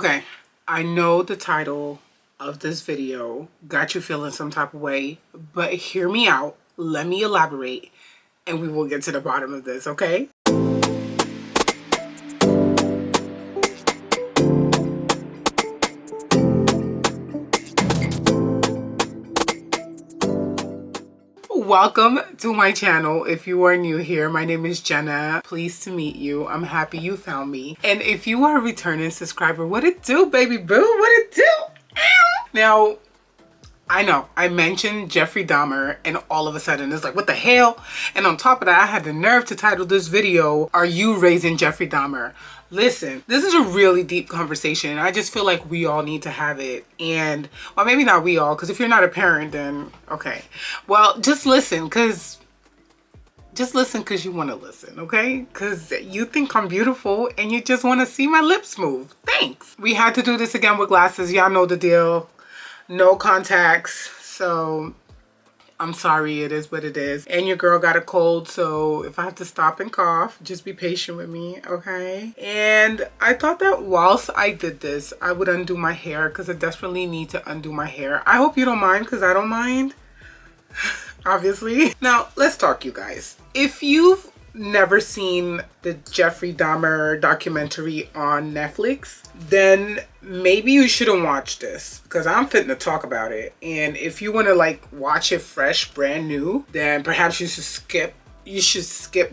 Okay, I know the title of this video got you feeling some type of way, but hear me out. Let me elaborate and we will get to the bottom of this, okay? Welcome to my channel. If you are new here, my name is Djena. Pleased to meet you. I'm happy you found me. And if you are a returning subscriber, what it do, baby boo? What it do? Ow. Now, I know I mentioned Jeffrey Dahmer and all of a sudden it's like, what the hell? And on top of that, I had the nerve to title this video, Are You Raising Jeffrey Dahmer? Listen, this is a really deep conversation. I just feel like we all need to have it. And, well, maybe not we all, because if you're not a parent, then okay. Well, just listen because you want to listen, okay? Because you think I'm beautiful and you just want to see my lips move. Thanks. We had to do this again with glasses. Y'all know the deal. No contacts. So I'm sorry, it is what it is. And your girl got a cold, so if I have to stop and cough, just be patient with me, okay? And I thought that whilst I did this, I would undo my hair because I desperately need to undo my hair. I hope you don't mind because I don't mind, obviously. Now, let's talk, you guys. If you've never seen the Jeffrey Dahmer documentary on Netflix, then maybe you shouldn't watch this because I'm fitting to talk about it. And if you want to like watch it fresh, brand new, then perhaps you should skip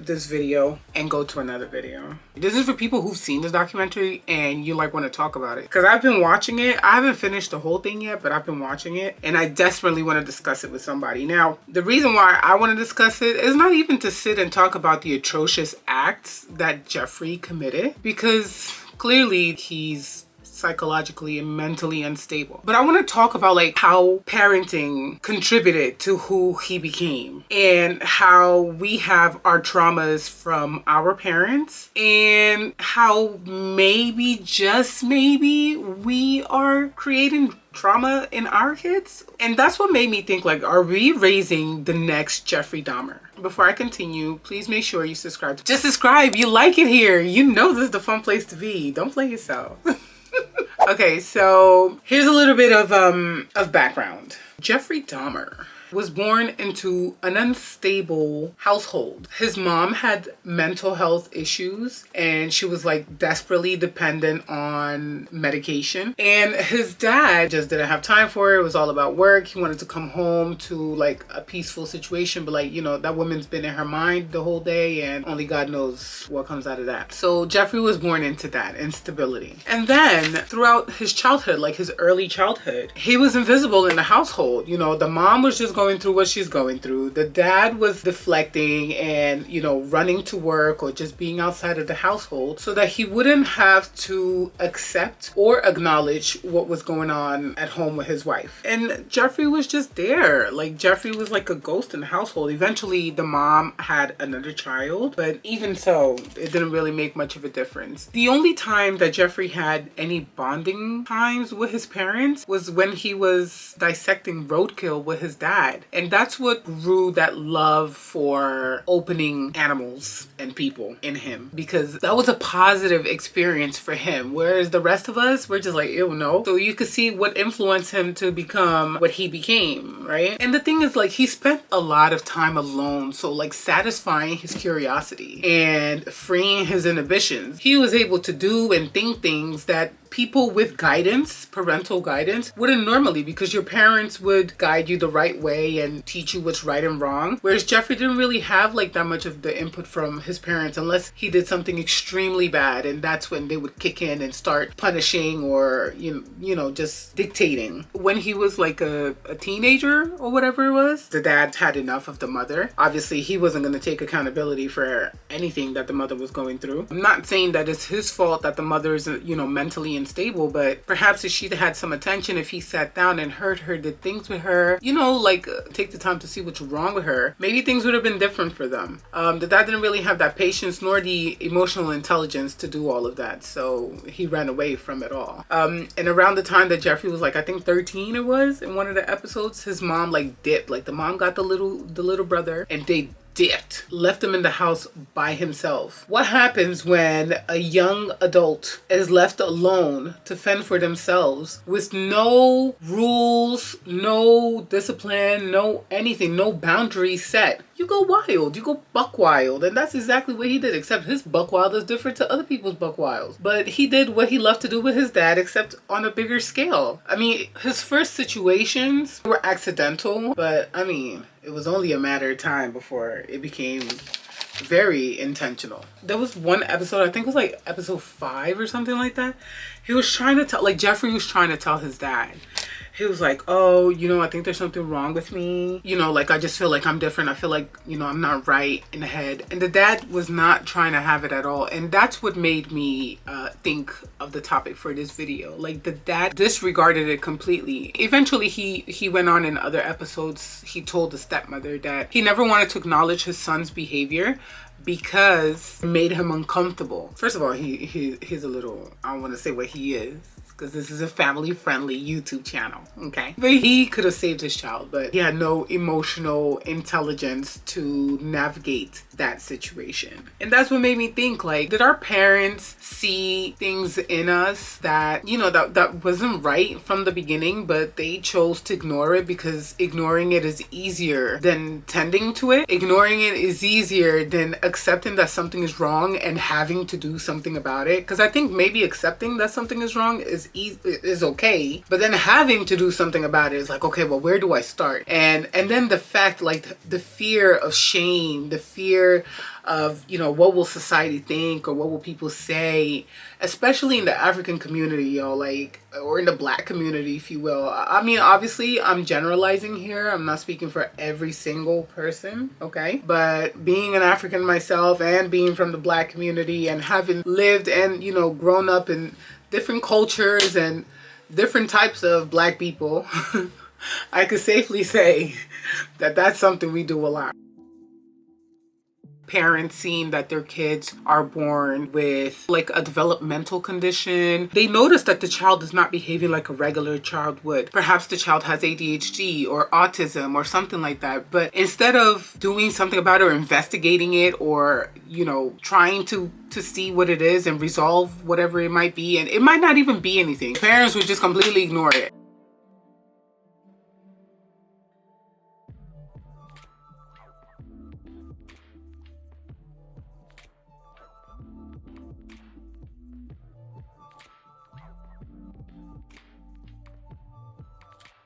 this video and go to another video. This is for people who've seen this documentary and you like want to talk about it. Because I've been watching it. I haven't finished the whole thing yet, but I've been watching it and I desperately want to discuss it with somebody. Now, the reason why I want to discuss it is not even to sit and talk about the atrocious acts that Jeffrey committed, because clearly he's psychologically and mentally unstable. But I want to talk about like how parenting contributed to who he became and how we have our traumas from our parents and how maybe, just maybe, we are creating trauma in our kids. And that's what made me think, like, are we raising the next Jeffrey Dahmer? Before I continue, please make sure you subscribe. Just subscribe. You like it here. You know this is the fun place to be. Don't play yourself. Okay, so here's a little bit of background. Jeffrey Dahmer was born into an unstable household. His mom had mental health issues and she was like desperately dependent on medication. And his dad just didn't have time for it. It was all about work. He wanted to come home to like a peaceful situation, but like, you know, that woman's been in her mind the whole day and only God knows what comes out of that. So Jeffrey was born into that instability. And then throughout his childhood, like his early childhood, he was invisible in the household. You know, the mom was just going through what she's going through. The dad was deflecting and, you know, running to work or just being outside of the household so that he wouldn't have to accept or acknowledge what was going on at home with his wife. And Jeffrey was just there. Like, Jeffrey was like a ghost in the household. Eventually, the mom had another child, but even so, it didn't really make much of a difference. The only time that Jeffrey had any bonding times with his parents was when he was dissecting roadkill with his dad. And that's what grew that love for opening animals and people in him, because that was a positive experience for him. Whereas the rest of us, we're just like, ew, no. So you could see what influenced him to become what he became, right? And the thing is, like, he spent a lot of time alone. So like satisfying his curiosity and freeing his inhibitions, he was able to do and think things that people with guidance, parental guidance, wouldn't normally, because your parents would guide you the right way and teach you what's right and wrong. Whereas Jeffrey didn't really have like that much of the input from his parents unless he did something extremely bad, and that's when they would kick in and start punishing or you know just dictating. When he was like a teenager or whatever it was, the dad had enough of the mother. Obviously he wasn't going to take accountability for anything that the mother was going through. I'm not saying that it's his fault that the mother is, you know, mentally unstable, but perhaps if she'd had some attention, if he sat down and heard her, did things with her, you know, like take the time to see what's wrong with her, maybe things would have been different for them. The dad didn't really have that patience nor the emotional intelligence to do all of that, so he ran away from it all. And around the time that Jeffrey was like, I think 13 it was, in one of the episodes, his mom like dipped. Like the mom got the little brother and they dipped, left him in the house by himself. What happens when a young adult is left alone to fend for themselves with no rules, no discipline, no anything, no boundaries set? You go wild, you go buck wild. And that's exactly what he did, except his buck wild is different to other people's buck wilds. But he did what he loved to do with his dad, except on a bigger scale. I mean, his first situations were accidental, but I mean, it was only a matter of time before it became very intentional. There was one episode, I think it was like episode 5 or something like that. He was trying to tell, like Jeffrey was trying to tell his dad. He was like, oh, you know, I think there's something wrong with me. You know, like I just feel like I'm different. I feel like, you know, I'm not right in the head. And the dad was not trying to have it at all. And that's what made me think of the topic for this video. Like the dad disregarded it completely. Eventually he went on in other episodes. He told the stepmother that he never wanted to acknowledge his son's behavior because it made him uncomfortable. First of all, he's a little, I don't want to say what he is, because this is a family-friendly YouTube channel, okay? But he could have saved his child, but he had no emotional intelligence to navigate that situation. And that's what made me think, like, did our parents see things in us that, you know, that wasn't right from the beginning, but they chose to ignore it because ignoring it is easier than tending to it? Ignoring it is easier than accepting that something is wrong and having to do something about it. Because I think maybe accepting that something is wrong is okay, but then having to do something about it is like, okay, well, where do I start? And then the fact, like the fear of shame, the fear of, you know, what will society think or what will people say, especially in the African community, yo, like, or in the Black community, if you will. I mean, obviously I'm generalizing here. I'm not speaking for every single person, okay? But being an African myself and being from the Black community and having lived and, you know, grown up in different cultures and different types of Black people, I could safely say that that's something we do a lot. Parents seeing that their kids are born with like a developmental condition. They notice that the child is not behaving like a regular child would. Perhaps the child has ADHD or autism or something like that. But instead of doing something about it or investigating it or, you know, trying to see what it is and resolve whatever it might be, and it might not even be anything, parents would just completely ignore it.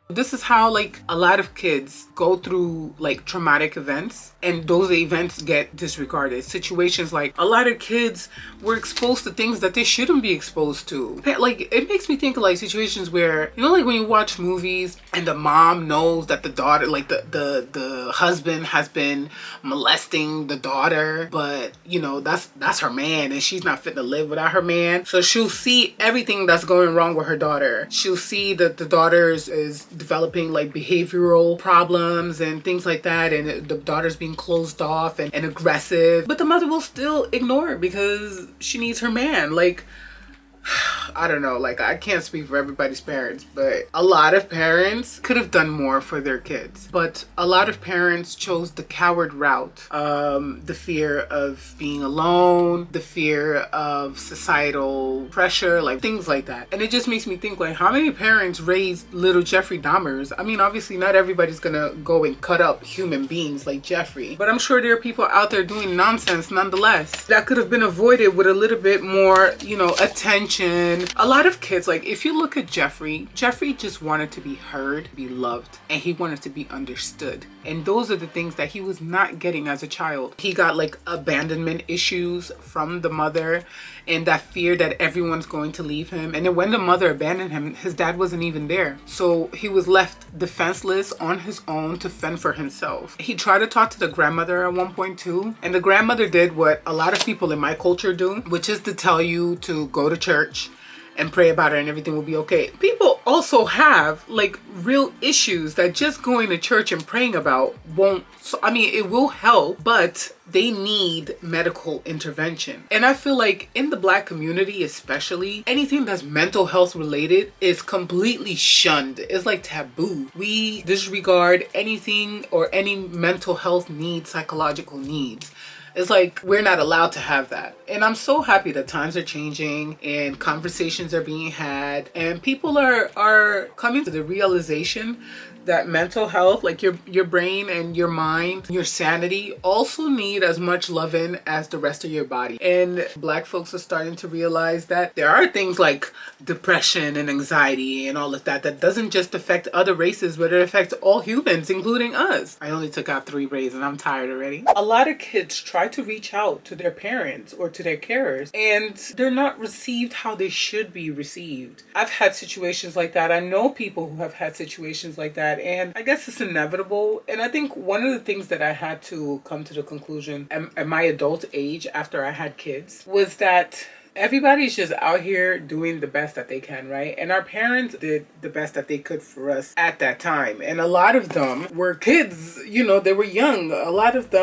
This is how like a lot of kids go through like traumatic events, and those events get disregarded. Situations like a lot of kids were exposed to things that they shouldn't be exposed to. Like it makes me think of like situations where, you know, like when you watch movies and the mom knows that the daughter, like the husband has been molesting the daughter, but you know, that's her man and she's not fit to live without her man. So she'll see everything that's going wrong with her daughter. She'll see that the daughter is developing like behavioral problems and things like that, and the daughter's being closed off and aggressive, but the mother will still ignore it because she needs her man. Like, I don't know, like I can't speak for everybody's parents, but a lot of parents could have done more for their kids, but a lot of parents chose the coward route. The fear of being alone, the fear of societal pressure, like things like that. And it just makes me think, like, how many parents raised little Jeffrey Dahmers? I mean, obviously not everybody's gonna go and cut up human beings like Jeffrey, but I'm sure there are people out there doing nonsense nonetheless that could have been avoided with a little bit more, you know, attention. A lot of kids, like if you look at Jeffrey just wanted to be heard, be loved, and he wanted to be understood. And those are the things that he was not getting as a child. He got like abandonment issues from the mother and that fear that everyone's going to leave him. And then when the mother abandoned him, his dad wasn't even there. So he was left defenseless on his own to fend for himself. He tried to talk to the grandmother at one point too. And the grandmother did what a lot of people in my culture do, which is to tell you to go to church and pray about it and everything will be okay. People also have like real issues that just going to church and praying about won't, so, I mean, it will help, but they need medical intervention. And I feel like in the Black community especially, anything that's mental health related is completely shunned. It's like taboo. We disregard anything or any mental health needs, psychological needs. It's like we're not allowed to have that. And I'm so happy that times are changing and conversations are being had and people are coming to the realization that mental health, like your brain and your mind, your sanity also need as much loving as the rest of your body. And Black folks are starting to realize that there are things like depression and anxiety and all of that that doesn't just affect other races, but it affects all humans, including us. I only took out 3 rays and I'm tired already. A lot of kids try to reach out to their parents or to their carers and they're not received how they should be received. I've had situations like that. I know people who have had situations like that. And I guess it's inevitable. And I think one of the things that I had to come to the conclusion at my adult age after I had kids was that everybody's just out here doing the best that they can, right? And our parents did the best that they could for us at that time. And a lot of them were kids, you know, they were young. A lot of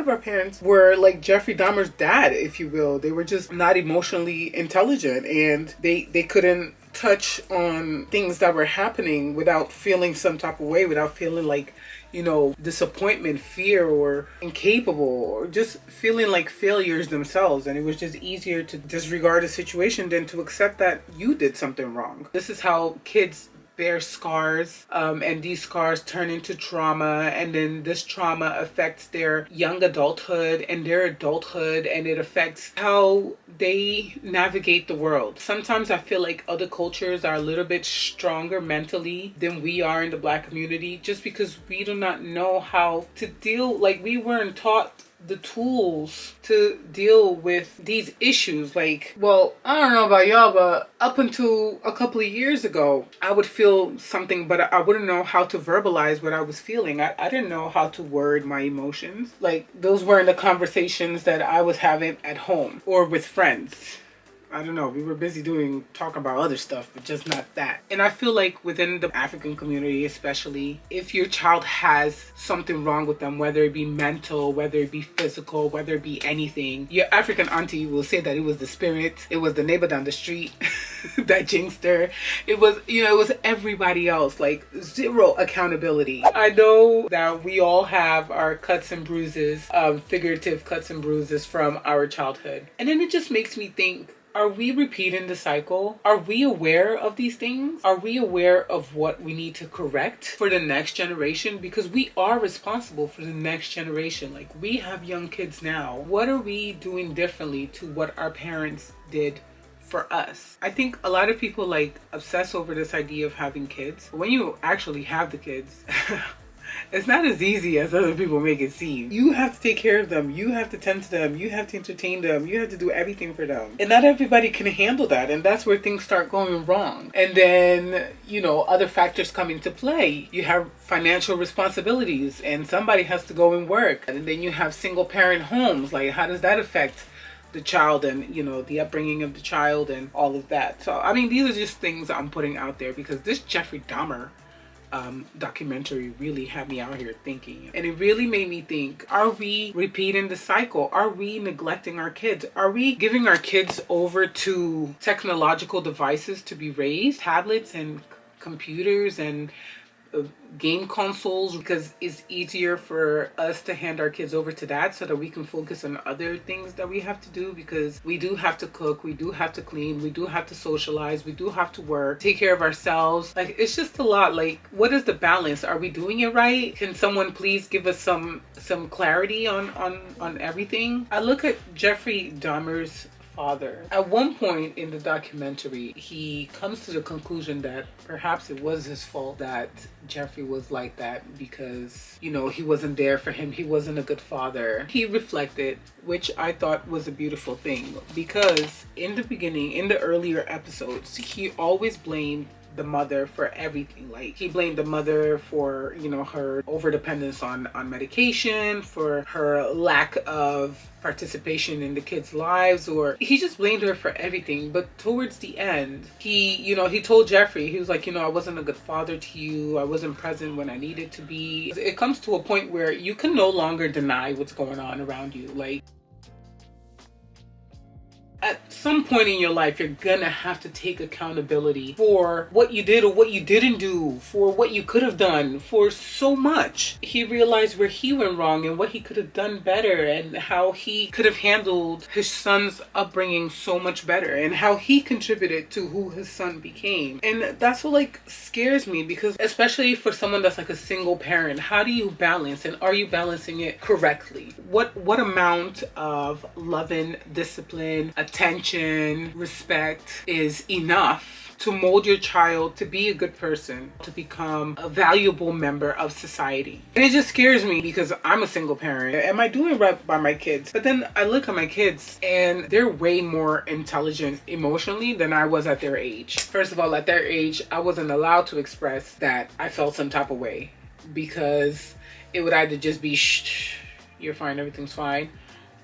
our parents were like Jeffrey Dahmer's dad, if you will. They were just not emotionally intelligent and they couldn't touch on things that were happening without feeling some type of way, without feeling like, you know, disappointment, fear, or incapable, or just feeling like failures themselves. And it was just easier to disregard a situation than to accept that you did something wrong. This is how kids bear scars, and these scars turn into trauma, and then this trauma affects their young adulthood and their adulthood, and it affects how they navigate the world. Sometimes I feel like other cultures are a little bit stronger mentally than we are in the Black community, just because we do not know how to deal, like we weren't taught the tools to deal with these issues. Like, well, I don't know about y'all, but up until a couple of years ago, I would feel something, but I wouldn't know how to verbalize what I was feeling. I didn't know how to word my emotions. Like, those weren't the conversations that I was having at home or with friends. I don't know, we were busy talking about other stuff, but just not that. And I feel like within the African community especially, if your child has something wrong with them, whether it be mental, whether it be physical, whether it be anything, your African auntie will say that it was the spirit, it was the neighbor down the street that jinxed her. It was, you know, it was everybody else, like zero accountability. I know that we all have our cuts and bruises, figurative cuts and bruises from our childhood. And then it just makes me think, are we repeating the cycle? Are we aware of these things? Are we aware of what we need to correct for the next generation? Because we are responsible for the next generation. Like, we have young kids now. What are we doing differently to what our parents did for us? I think a lot of people like obsess over this idea of having kids. But when you actually have the kids, it's not as easy as other people make it seem. You have to take care of them. You have to tend to them. You have to entertain them. You have to do everything for them. And not everybody can handle that. And that's where things start going wrong. And then, you know, other factors come into play. You have financial responsibilities and somebody has to go and work. And then you have single parent homes. Like, how does that affect the child and, you know, the upbringing of the child and all of that? So, I mean, these are just things I'm putting out there because this Jeffrey Dahmer documentary really had me out here thinking. And it really made me think, are we repeating the cycle? Are we neglecting our kids? Are we giving our kids over to technological devices to be raised? Tablets and computers and game consoles, because it's easier for us to hand our kids over to that so that we can focus on other things that we have to do, because we do have to cook, we do have to clean, we do have to socialize, we do have to work, take care of ourselves. Like, it's just a lot. Like, what is the balance? Are we doing it right? Can someone please give us some clarity on everything? I look at Jeffrey Dahmer's father. At one point in the documentary, he comes to the conclusion that perhaps it was his fault that Jeffrey was like that because, you know, he wasn't there for him. He wasn't a good father. He reflected, which I thought was a beautiful thing, because in the beginning, in the earlier episodes, he always blamed the mother for everything. Like, he blamed the mother for, you know, her overdependence on medication, for her lack of participation in the kids' lives, or he just blamed her for everything. But towards the end, he told Jeffrey, he was like, I wasn't a good father to you. I wasn't present when I needed to be. It comes to a point where you can no longer deny what's going on around you. Like, at some point in your life, you're gonna have to take accountability for what you did or what you didn't do, for what you could have done, for so much. He realized where he went wrong and what he could have done better, and how he could have handled his son's upbringing so much better, and how he contributed to who his son became. And that's what like scares me, because especially for someone that's like a single parent, how do you balance, and are you balancing it correctly? What amount of loving, discipline, attention, respect is enough to mold your child to be a good person, to become a valuable member of society? And it just scares me, because I'm a single parent. Am I doing right by my kids? But then I look at my kids and they're way more intelligent emotionally than I was at their age. First of all, at their age, I wasn't allowed to express that I felt some type of way, because it would either just be, shh, you're fine, everything's fine,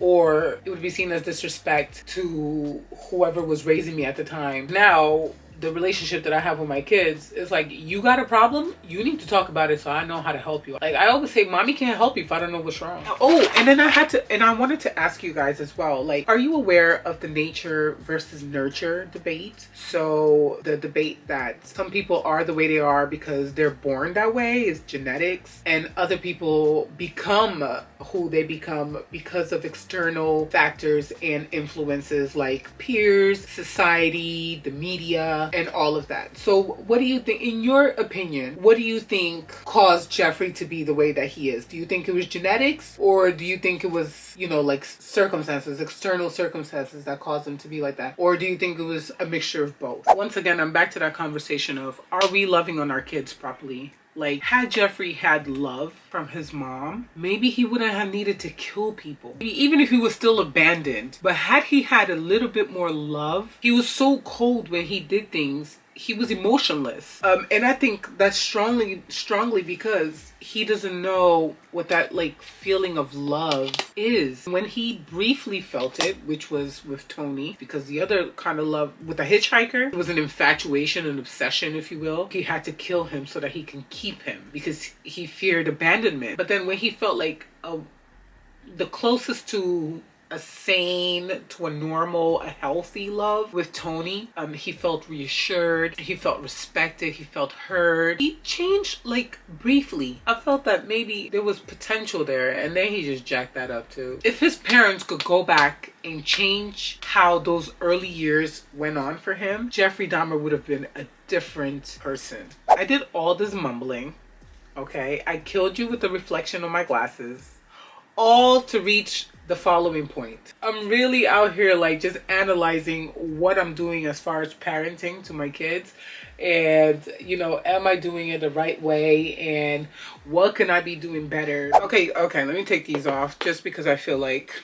or it would be seen as disrespect to whoever was raising me at the time. Now, the relationship that I have with my kids is like, you got a problem, you need to talk about it so I know how to help you. Like, I always say, mommy can't help you if I don't know what's wrong. Oh, and then I wanted to ask you guys as well, like, are you aware of the nature versus nurture debate? So the debate that some people are the way they are because they're born that way, is genetics, and other people become who they become because of external factors and influences like peers, society, the media, and all of that. So what do you think, in your opinion, what do you think caused Jeffrey to be the way that he is? Do you think it was genetics, or do you think it was, like circumstances, external circumstances that caused him to be like that? Or do you think it was a mixture of both? Once again, I'm back to that conversation of, are we loving on our kids properly? Like, had Jeffrey had love from his mom, maybe he wouldn't have needed to kill people, even if he was still abandoned. But had he had a little bit more love, he was so cold when he did things. He was emotionless. And I think that's strongly because he doesn't know what that like feeling of love is. When he briefly felt it, which was with Tony, because the other kind of love with the hitchhiker, it was an infatuation, an obsession, if you will. He had to kill him so that he can keep him, because he feared abandonment. But then when he felt like the closest to a sane, to a normal, a healthy love with Tony, he felt reassured, he felt respected, he felt heard. He changed like briefly. I felt that maybe there was potential there, and then he just jacked that up too. If his parents could go back and change how those early years went on for him, Jeffrey Dahmer would have been a different person. I did all this mumbling, okay? I killed you with the reflection on my glasses, all to reach the following point. I'm really out here like just analyzing what I'm doing as far as parenting to my kids, and am I doing it the right way, and what can I be doing better? Okay, let me take these off just because I feel like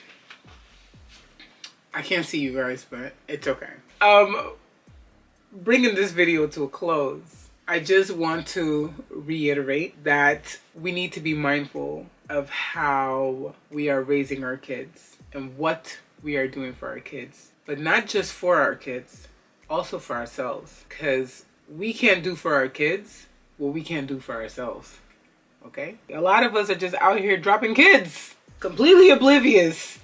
I can't see you guys, but it's okay. Bringing this video to a close, I just want to reiterate that we need to be mindful of how we are raising our kids and what we are doing for our kids, but not just for our kids, also for ourselves, because we can't do for our kids what we can't do for ourselves. Okay, a lot of us are just out here dropping kids, completely oblivious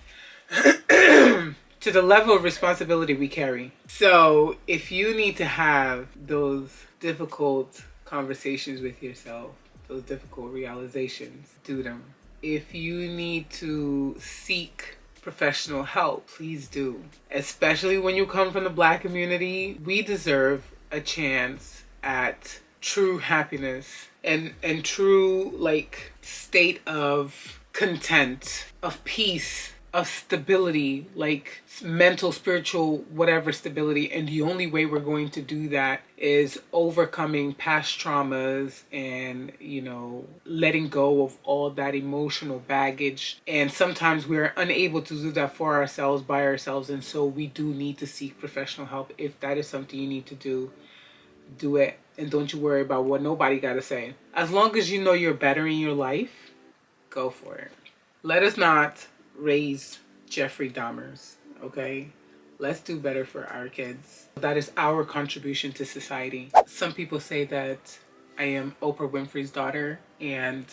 to the level of responsibility we carry. So if you need to have those difficult conversations with yourself, those difficult realizations, do them. If you need to seek professional help, please do. Especially when you come from the Black community, we deserve a chance at true happiness and true like state of content, of peace, of stability, like mental, spiritual, whatever stability. And the only way we're going to do that is overcoming past traumas and, letting go of all that emotional baggage. And sometimes we're unable to do that for ourselves, by ourselves. And so we do need to seek professional help if that is something you need to do. do it, and don't you worry about what nobody got to say. As long as you know you're bettering your life, go for it. Let us not raise Jeffrey Dahmers, okay? Let's do better for our kids. That is our contribution to society. Some people say that I am Oprah Winfrey's daughter, and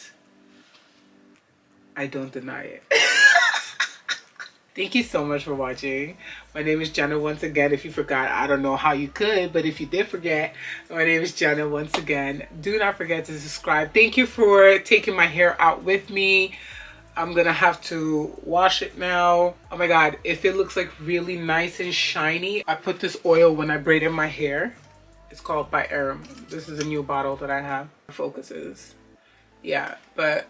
I don't deny it. Thank you so much for watching. My name is Djena once again. If you forgot, I don't know how you could, but if you did forget, my name is Djena once again. Do not forget to subscribe. Thank you for taking my hair out with me. I'm gonna have to wash it now. Oh my God, if it looks like really nice and shiny, I put this oil when I braided my hair. It's called by Aram. This is a new bottle that I have. Focuses. Yeah, but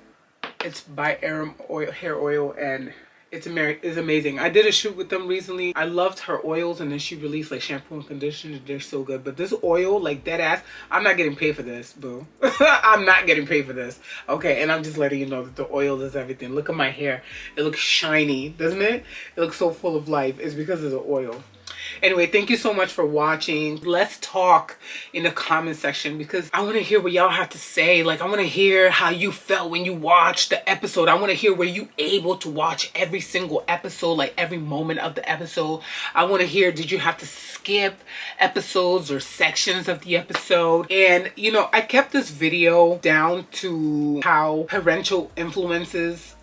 it's by Aram oil, hair oil, and it's amazing. I did a shoot with them recently. I loved her oils, and then she released like shampoo and conditioner. They're so good. But this oil, like dead ass, I'm not getting paid for this, boo. I'm not getting paid for this. Okay, and I'm just letting you know that the oil is everything. Look at my hair. It looks shiny, doesn't it? It looks so full of life. It's because of the oil. Anyway, thank you so much for watching. Let's talk in the comment section because I want to hear what y'all have to say. Like, I want to hear how you felt when you watched the episode. I want to hear were you able to watch every single episode, like every moment of the episode. I want to hear, did you have to skip episodes or sections of the episode? And, you know, I kept this video down to how parental influences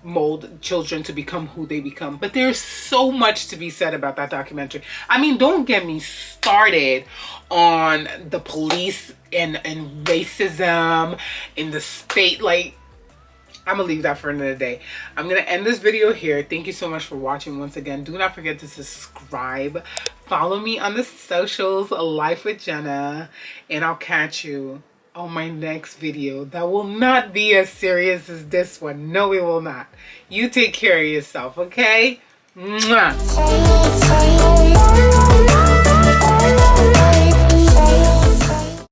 mold children to become who they become. But there's so much to be said about that documentary. I mean, don't get me started on the police and racism in the state. Like, I'm gonna leave that for another day. I'm gonna end this video here. Thank you so much for watching once again. Do not forget to subscribe. Follow me on the socials, Life with Djena, and I'll catch you on my next video that will not be as serious as this one. No, it will not. You take care of yourself, okay? Mwah.